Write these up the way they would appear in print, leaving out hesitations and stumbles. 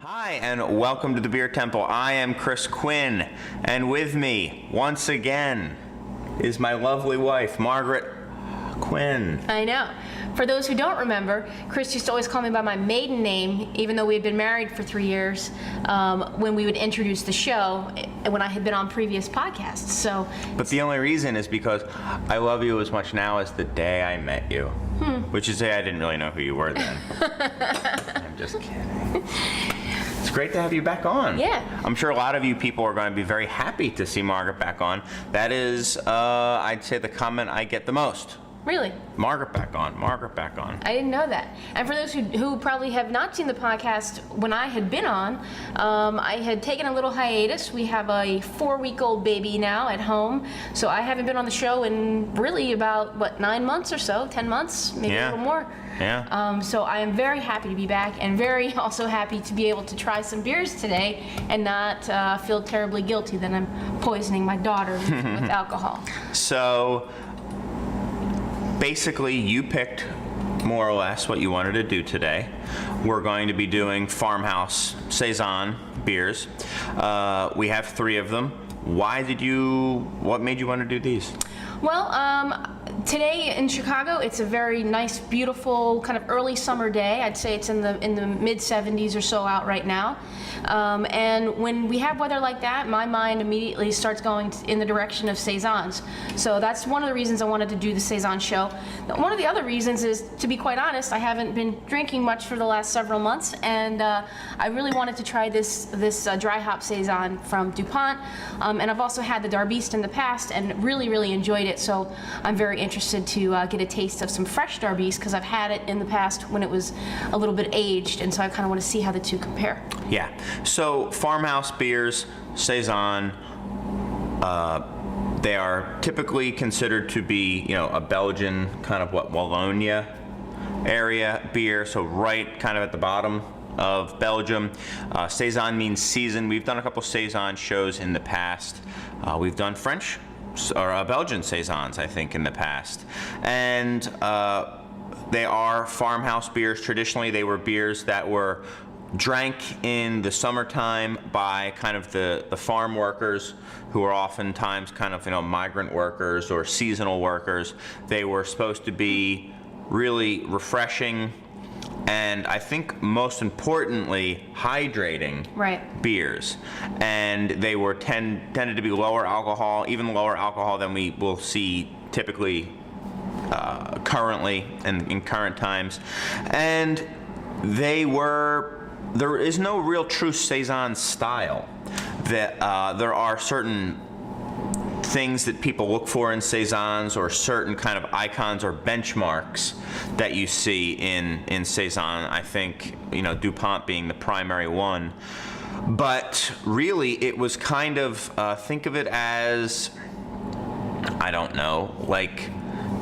Hi, and welcome to the Beer Temple. I am Chris Quinn, and with me, once again, is my lovely wife, Margaret Quinn. I know. For those who don't remember, Chris used to always call me by my maiden name, even though we had been married for 3 years, when we would introduce the show, when I had been on previous podcasts. But the only reason is because I love you as much now as the day I met you. Which is to say I didn't really know who you were then. I'm just kidding. It's great to have you back on. Yeah. I'm sure a lot of you people are going to be very happy to see Margaret back on. That is, I'd say, the comment I get the most. Really? Margaret back on, Margaret back on. I didn't know that. And for those who probably have not seen the podcast when I had been on, I had taken a little hiatus. We have a 4-week-old baby now at home, so I haven't been on the show in really about, 9 months or so, 10 months, maybe a little more. Yeah. So I am very happy to be back, and very also happy to be able to try some beers today and not feel terribly guilty that I'm poisoning my daughter with alcohol. So basically, you picked more or less what you wanted to do today. We're going to be doing Farmhouse Saison beers. We have 3 of them. What made you want to do these? Well, today in Chicago, it's a very nice, beautiful, kind of early summer day. I'd say it's in the mid 70s or so out right now. And when we have weather like that, my mind immediately starts going in the direction of saisons. So that's one of the reasons I wanted to do the saison show. One of the other reasons is, to be quite honest, I haven't been drinking much for the last several months, and I really wanted to try this dry hop saison from Dupont. And I've also had the Darbyste in the past and really enjoyed it. So I'm very interested to get a taste of some fresh Darbyste, because I've had it in the past when it was a little bit aged, and so I kind of want to see how the two compare. Yeah. So Farmhouse beers, saison, they are typically considered to be, a Belgian kind of Wallonia area beer. So right kind of at the bottom of Belgium. Saison means season. We've done a couple saison shows in the past. We've done French or Belgian saisons, I think, in the past. And they are farmhouse beers. Traditionally, they were beers that were drank in the summertime by kind of the farm workers, who are oftentimes kind of migrant workers or seasonal workers. They were supposed to be really refreshing, and I think most importantly, hydrating beers. And they were tended to be lower alcohol, even lower alcohol than we will see typically currently in current times. And there is no real true saison style. That there are certain things that people look for in saisons, or certain kind of icons or benchmarks that you see in saison. I think Dupont being the primary one, but really it was kind of think of it as, I don't know, like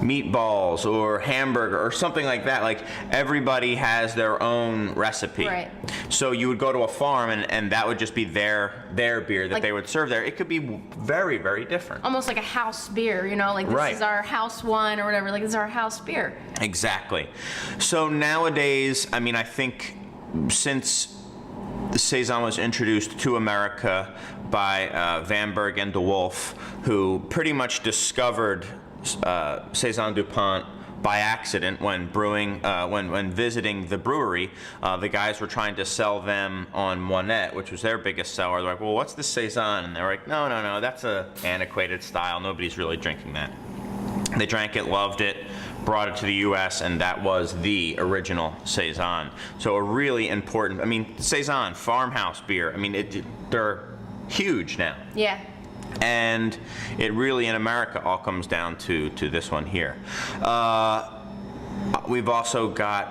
meatballs or hamburger or something like that. Like, everybody has their own recipe. Right. So you would go to a farm and that would just be their beer that they would serve there. It could be very, very different. Almost like a house beer, like this is our house wine or whatever, like this is our house beer. Exactly. So nowadays, I mean, I think since the saison was introduced to America by Van Berg and de Wolf, who pretty much discovered Saison Dupont by accident when brewing, when visiting the brewery. The guys were trying to sell them on Moinette, which was their biggest seller. They're like, well, what's the Saison? And they were like, no, that's a antiquated style. Nobody's really drinking that. They drank it, loved it, brought it to the U.S., and that was the original Saison. So a really important, Saison, farmhouse beer, they're huge now. Yeah. And it really, in America, all comes down to this one here. We've also got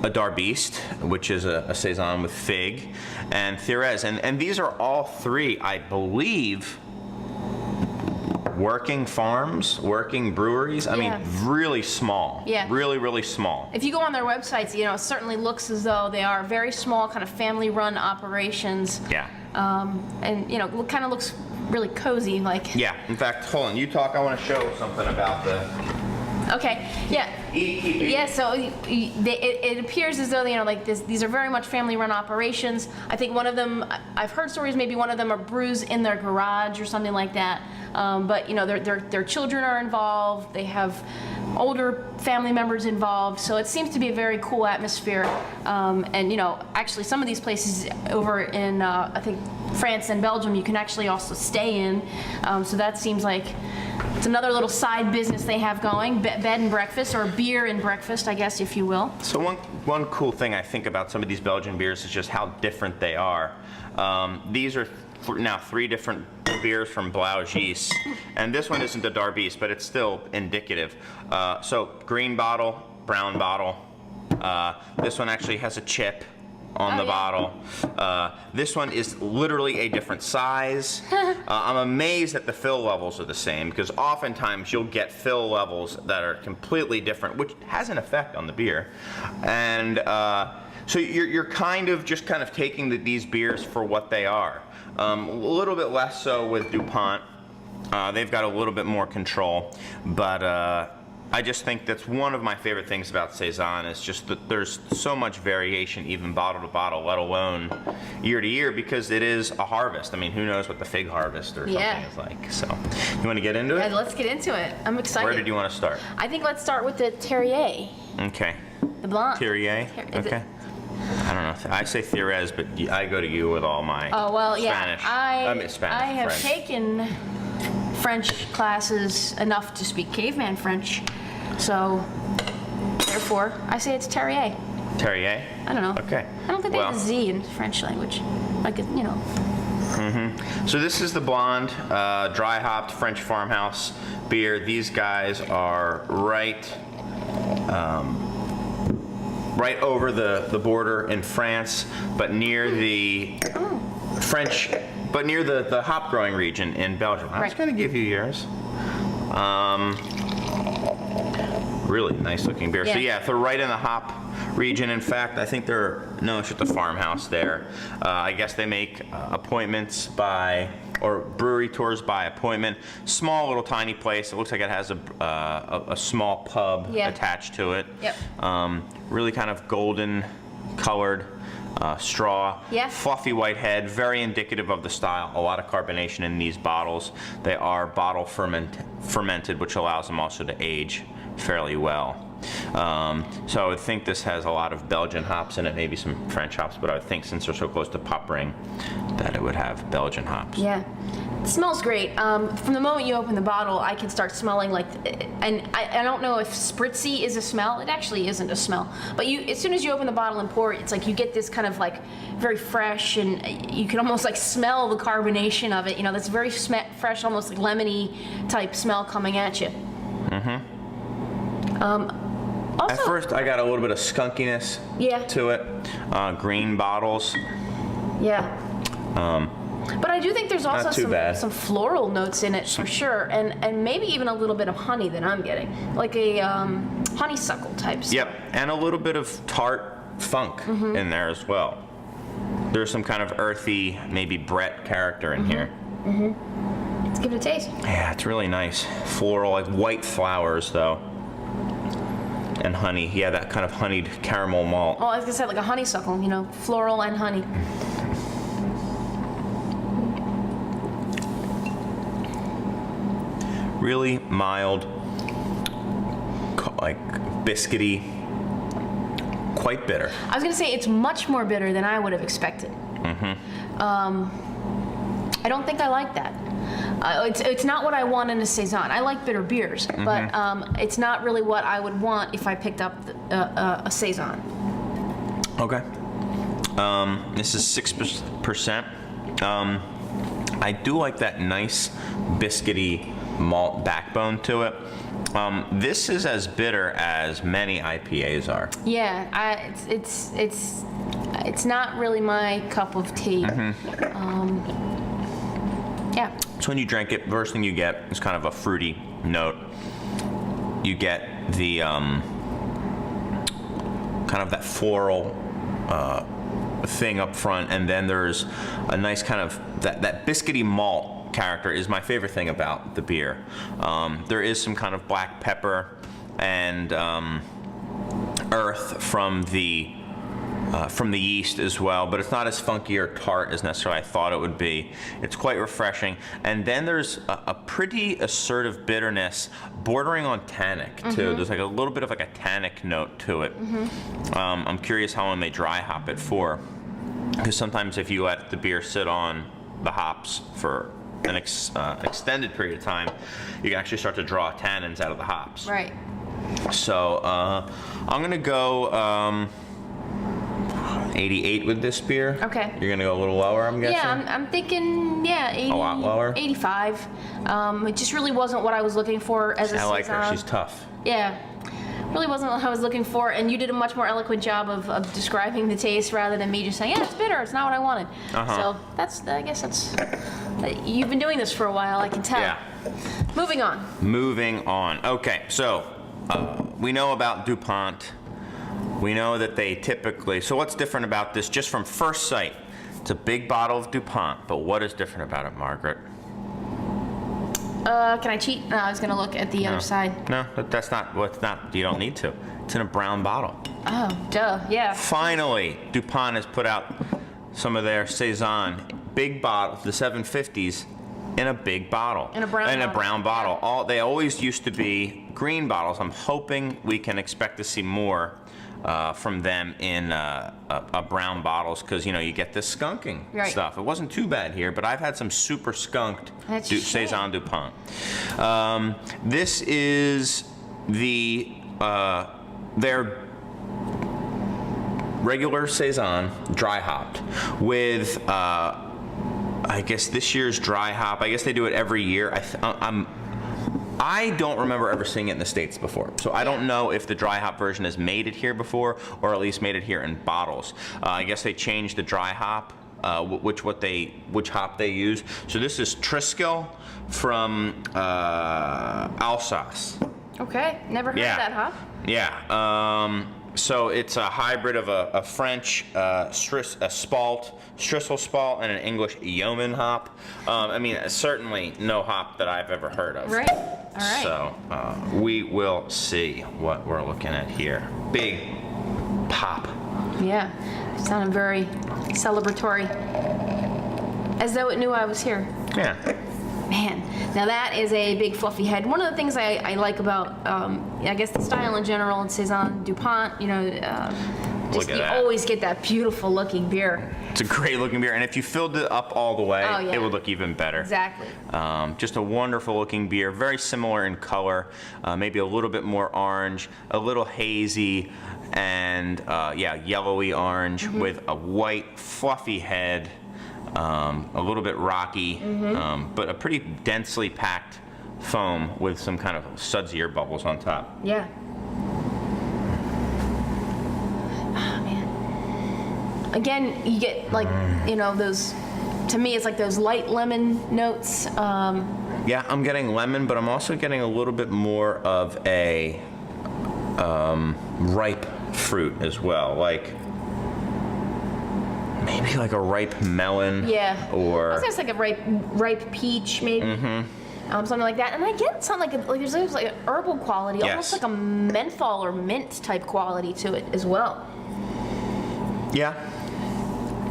a Darbyste, which is a saison with fig, and Thérèse, and these are all 3, I believe, working farms, working breweries. I mean, really small. Yeah. Really small. If you go on their websites, it certainly looks as though they are very small, kind of family-run operations. Yeah. And kind of looks really cozy, like. Yeah. In fact, hold on. You talk. I want to show something about the. Okay. Yeah. Yeah, so it appears as though, like these are very much family-run operations. I think one of them, I've heard stories, maybe one of them are brews in their garage or something like that. But their children are involved. They have older family members involved, so it seems to be a very cool atmosphere. And actually, some of these places over in I think France and Belgium, you can actually also stay in. So that seems like it's another little side business they have going, bed and breakfast, or beer and breakfast, I guess, if you will. So one cool thing I think about some of these Belgian beers is just how different they are. These are now 3 different beers from Blaugies, and this one isn't the Darbyste, but it's still indicative. So green bottle, brown bottle. This one actually has a chip on the bottle. This one is literally a different size. I'm amazed that the fill levels are the same, because oftentimes you'll get fill levels that are completely different, which has an effect on the beer. And so you're kind of taking these beers for what they are. A little bit less so with Dupont. They've got a little bit more control, but I just think that's one of my favorite things about Saison is just that there's so much variation, even bottle to bottle, let alone year to year, because it is a harvest. I mean, who knows what the fig harvest or something is like. So, you want to get into it? Yeah, let's get into it. I'm excited. Where did you want to start? I think let's start with the Terrier. Okay. The blonde. Terrier? Okay. I don't know. I say Thérèse, but I go to you with all my Spanish. I have French. taken French classes enough to speak caveman French, so therefore I say it's Terrier. Terrier? I don't know. Okay. I don't think they have a Z in French language. Like, So this is the blonde, dry hopped French Farmhouse beer. These guys are right over the border in France, but near the French, but near the hop growing region in Belgium. I was going to give you yours. Really nice looking beer. Yeah. So yeah, they're right in the hop region. In fact, I think it's at the Farmhouse there. I guess they make appointments or brewery tours by appointment. Small little tiny place. It looks like it has a small pub attached to it. Yep. Really kind of golden colored straw. Yeah. Fluffy white head. Very indicative of the style. A lot of carbonation in these bottles. They are bottle fermented, which allows them also to age fairly well. So I would think this has a lot of Belgian hops in it, maybe some French hops, but I would think since they're so close to pop ring that it would have Belgian hops. Yeah. It smells great. From the moment you open the bottle, I can start smelling and I don't know if spritzy is a smell. It actually isn't a smell. But as soon as you open the bottle and pour it, it's like you get this kind of like very fresh, and you can almost like smell the carbonation of it. That's very fresh, almost like lemony type smell coming at you. Also, at first, I got a little bit of skunkiness to it. Green bottles. Yeah. But I do think there's also some floral notes in it for sure, and maybe even a little bit of honey that I'm getting, like a honeysuckle type stuff. Yep, and a little bit of tart funk in there as well. There's some kind of earthy, maybe Brett character in here. Let's give it a taste. Yeah, it's really nice. Floral, like white flowers though. And honey, yeah, that kind of honeyed caramel malt. Oh, I was gonna say like a honeysuckle, floral and honey. Really mild, like biscuity, quite bitter. I was gonna say it's much more bitter than I would have expected. I don't think I like that. It's not what I want in a Saison. I like bitter beers, but it's not really what I would want if I picked up a Saison. Okay. This is 6%. I do like that nice biscuity malt backbone to it. This is as bitter as many IPAs are. Yeah, it's not really my cup of tea. Yeah. So when you drink it, first thing you get is kind of a fruity note. You get the kind of that floral thing up front, and then there's a nice kind of that biscuity malt character is my favorite thing about the beer. There is some kind of black pepper and earth from the yeast as well, but it's not as funky or tart as necessarily I thought it would be. It's quite refreshing. And then there's a pretty assertive bitterness bordering on tannic too. There's like a little bit of like a tannic note to it. I'm curious how long they dry hop it for, because sometimes if you let the beer sit on the hops for an extended period of time, you can actually start to draw tannins out of the hops. Right. So I'm gonna go 88 with this beer. Okay. You're gonna go a little lower, I'm guessing? Yeah, I'm thinking, 80. A lot lower? 85. It just really wasn't what I was looking for as a I like her. Saison. She's tough. Yeah. Really wasn't what I was looking for, and you did a much more eloquent job of describing the taste rather than me just saying, yeah, it's bitter, it's not what I wanted. So I guess that's, you've been doing this for a while, I can tell. Yeah. Moving on. Moving on. Okay, so we know about Dupont. We know that they typically, so what's different about this just from first sight? It's a big bottle of Dupont, but what is different about it, Margaret? Can I cheat? No, I was gonna look at the other side. No, that's not, you don't need to. It's in a brown bottle. Oh, duh, yeah. Finally, Dupont has put out some of their Saison big bottle, the 750s, in a big bottle. In a brown bottle. They always used to be green bottles. I'm hoping we can expect to see more from them in brown bottles, because you get this skunking stuff. It wasn't too bad here, but I've had some super skunked Saison Dupont. This is their regular Saison dry hopped with I guess this year's dry hop. I guess they do it every year. I don't remember ever seeing it in the States before, so I don't know if the dry hop version has made it here before, or at least made it here in bottles. I guess they changed the dry hop, which hop they use. So this is Triskel from Alsace. Okay, never heard of that hop. Yeah. So it's a hybrid of a French Strisel Spalt and an English Yeoman hop. I mean, certainly no hop that I've ever heard of. Right. All right. So we will see what we're looking at here. Big pop. Yeah, sounded very celebratory, as though it knew I was here. Yeah. Man, now that is a big fluffy head. One of the things I like about, I guess the style in general in Saison Dupont, just you always get that beautiful looking beer. It's a great looking beer, and if you filled it up all the way, it would look even better. Exactly. Just a wonderful looking beer, very similar in color, maybe a little bit more orange, a little hazy, and yellowy orange with a white fluffy head. A little bit rocky, but a pretty densely packed foam with some kind of sudsy air bubbles on top. Yeah. Oh, man. Again, you get like, those, to me, it's like those light lemon notes. Yeah, I'm getting lemon, but I'm also getting a little bit more of a ripe fruit as well. Maybe like a ripe melon. Yeah. Or I was gonna say like a ripe peach, maybe. Something like that. And I get something like there's like an herbal quality, almost like a menthol or mint type quality to it as well. Yeah.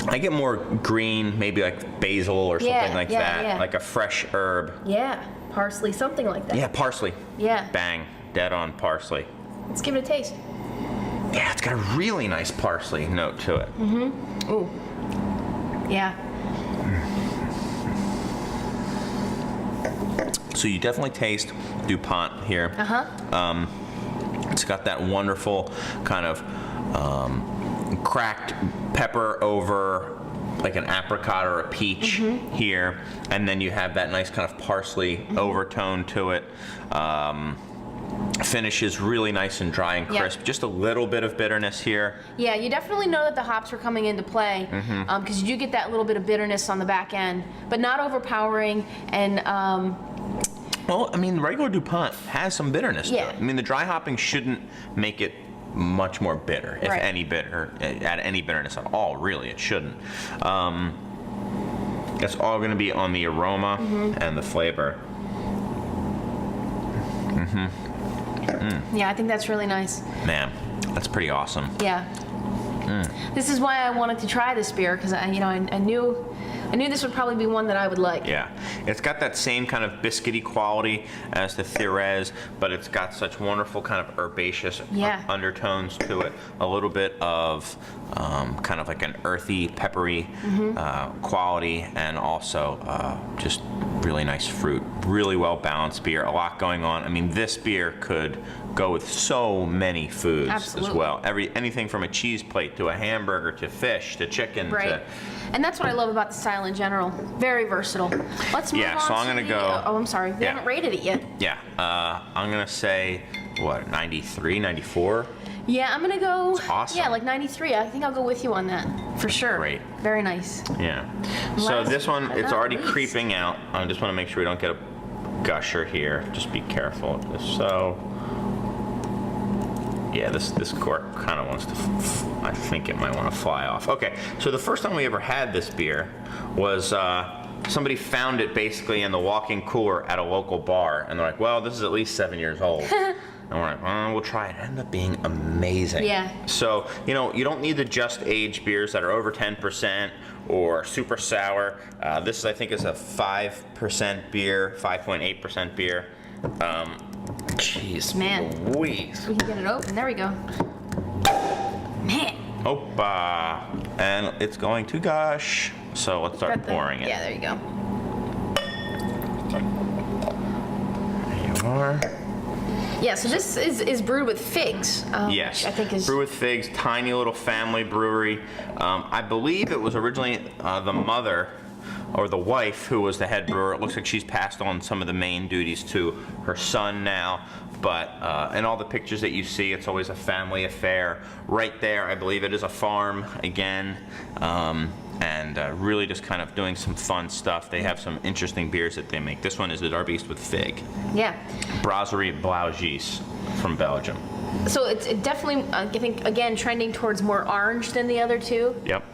I get more green, maybe like basil or something like that. Like a fresh herb. Yeah. Parsley, something like that. Yeah, parsley. Yeah. Bang. Dead on parsley. Let's give it a taste. Yeah, it's got a really nice parsley note to it. Ooh. Yeah. So you definitely taste Dupont here. It's got that wonderful kind of cracked pepper over like an apricot or a peach here, and then you have that nice kind of parsley overtone to it. Finish is really nice and dry and crisp. Just a little bit of bitterness here. Yeah, you definitely know that the hops are coming into play, because you do get that little bit of bitterness on the back end, but not overpowering. And well, I mean, regular Dupont has some bitterness to it. I mean, the dry hopping shouldn't make it much more bitter, if any add any bitterness at all. Really, it shouldn't. That's all going to be on the aroma and the flavor. Yeah, I think that's really nice. Man, that's pretty awesome. Yeah. This is why I wanted to try this beer, because I knew this would probably be one that I would like. Yeah, it's got that same kind of biscuity quality as the Thérèse, but it's got such wonderful kind of herbaceous undertones to it. A little bit of kind of like an earthy, peppery quality, and also just really nice fruit. Really well balanced beer. A lot going on. I mean, this beer could go with so many foods as well. Anything from a cheese plate to a hamburger to fish to chicken. Right. And that's what I love about the style in general. Very versatile. Let's move on. So I'm going to go. Oh, I'm sorry. We haven't rated it yet. Yeah. I'm going to say, what, 93, 94? Yeah, I'm going to go. That's awesome. Yeah, like 93. I think I'll go with you on that. For sure. Great. Very nice. Yeah. So this one, it's already creeping out. I just want to make sure we don't get a gusher here. Just be careful of this. So. Yeah, this cork kind of wants to, I think it might want to fly off. Okay, so the first time we ever had this beer was somebody found it basically in the walk-in cooler at a local bar, and they're like, well, this is at least 7 years old. And we're like, we'll try it. It ended up being amazing. Yeah. So, you don't need the just-aged beers that are over 10% or super sour. This, I think, is a 5% beer, 5.8% beer. Jeez, man. Louise. We can get it open. There we go. Man. Opa. And it's going to gush. So let's start pouring it. Yeah, there you go. There you are. Yeah, so this is brewed with figs. Yes. I think is brewed with figs. Tiny little family brewery. I believe it was originally the mother or the wife who was the head brewer. It looks like she's passed on some of the main duties to her son now, but in all the pictures that you see, it's always a family affair. Right there, I believe it is a farm again, and really just kind of doing some fun stuff. They have some interesting beers that they make. This one is the Darbyste with fig. Yeah. Brasserie Blaugies from Belgium. So it's definitely, I think, again, trending towards more orange than the other two. Yep.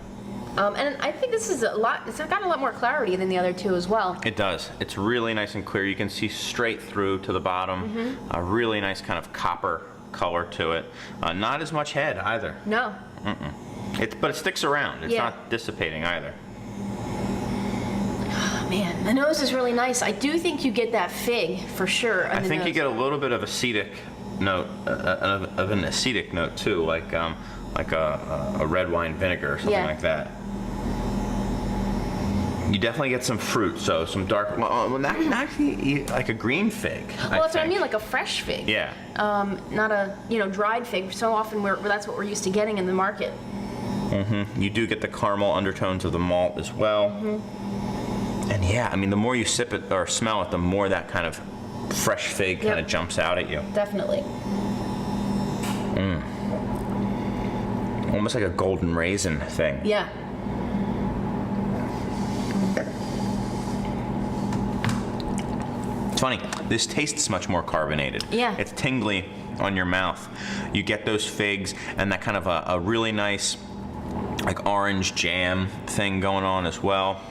And I think this is it's got a lot more clarity than the other two as well. It does. It's really nice and clear. You can see straight through to the bottom. A really nice kind of copper color to it. Not as much head either. No. But it sticks around. It's not dissipating either. Oh, man, the nose is really nice. I do think you get that fig for sure. I think you get a little bit of acetic note, of an acetic note too, like a red wine vinegar or something like that. You definitely get some fruit, so some dark, not actually like a green fig. Well, that's what I mean, like a fresh fig. Yeah. Not a dried fig. So often that's what we're used to getting in the market. You do get the caramel undertones of the malt as well. And yeah, I mean, the more you sip it or smell it, the more that kind of fresh fig kind of jumps out at you. Definitely. Almost like a golden raisin thing. Yeah. It's funny, this tastes much more carbonated. Yeah. It's tingly on your mouth. You get those figs and that kind of a really nice like orange jam thing going on as well.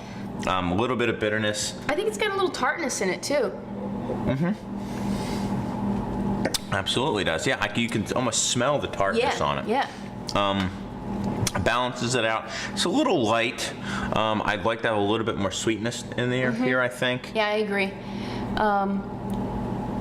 A little bit of bitterness. I think it's got a little tartness in it too. Absolutely does. Yeah, you can almost smell the tartness on it. Yeah. Balances it out. It's a little light. I'd like to have a little bit more sweetness in there here, I think. Yeah, I agree.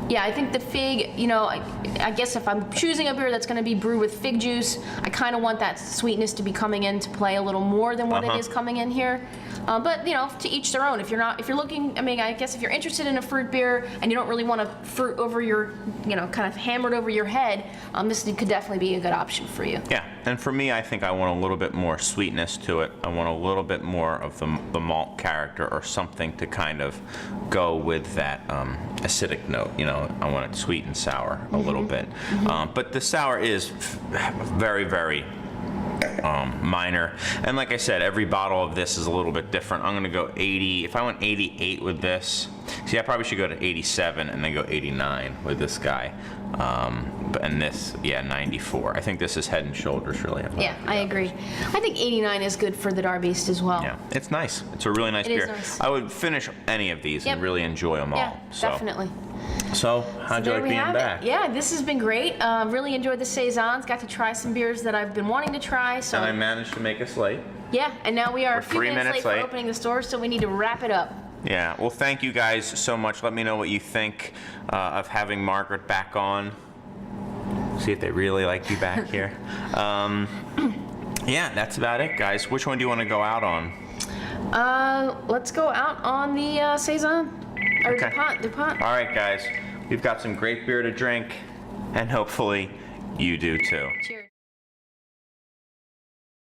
Yeah, I think the fig, I guess if I'm choosing a beer that's going to be brewed with fig juice, I kind of want that sweetness to be coming into play a little more than what it is coming in here. But to each their own. If you're looking, I guess if you're interested in a fruit beer and you don't really want a fruit over your, kind of hammered over your head, this could definitely be a good option for you. Yeah, and for me, I think I want a little bit more sweetness to it. I want a little bit more of the malt character or something to kind of go with that acidic note. I want it sweet and sour a little bit. But the sour is very, very minor. And like I said, every bottle of this is a little bit different. I'm going to go 80. If I went 88 with this, see, I probably should go to 87 and then go 89 with this guy. And this, 94. I think this is head and shoulders really. Yeah, I agree. I think 89 is good for the Darbyste as well. Yeah, it's nice. It's a really nice beer. It is nice. I would finish any of these and really enjoy them all. Yeah, definitely. So, how'd you There like we being have back? it. Yeah, this has been great. Really enjoyed the Saisons. Got to try some beers that I've been wanting to try. So And I managed to make us late. yeah, and now we are We're a few 3 minutes minutes late late. for opening the store, so we need to wrap it up. Yeah, well, thank you guys so much. Let me know what you think of having Margaret back on. See if they really like you back here. Yeah, that's about it, guys. Which one do you want to go out on? Let's go out on the Saison. Or Okay. Dupont. All right, guys. We've got some great beer to drink, and hopefully you do too. Cheers.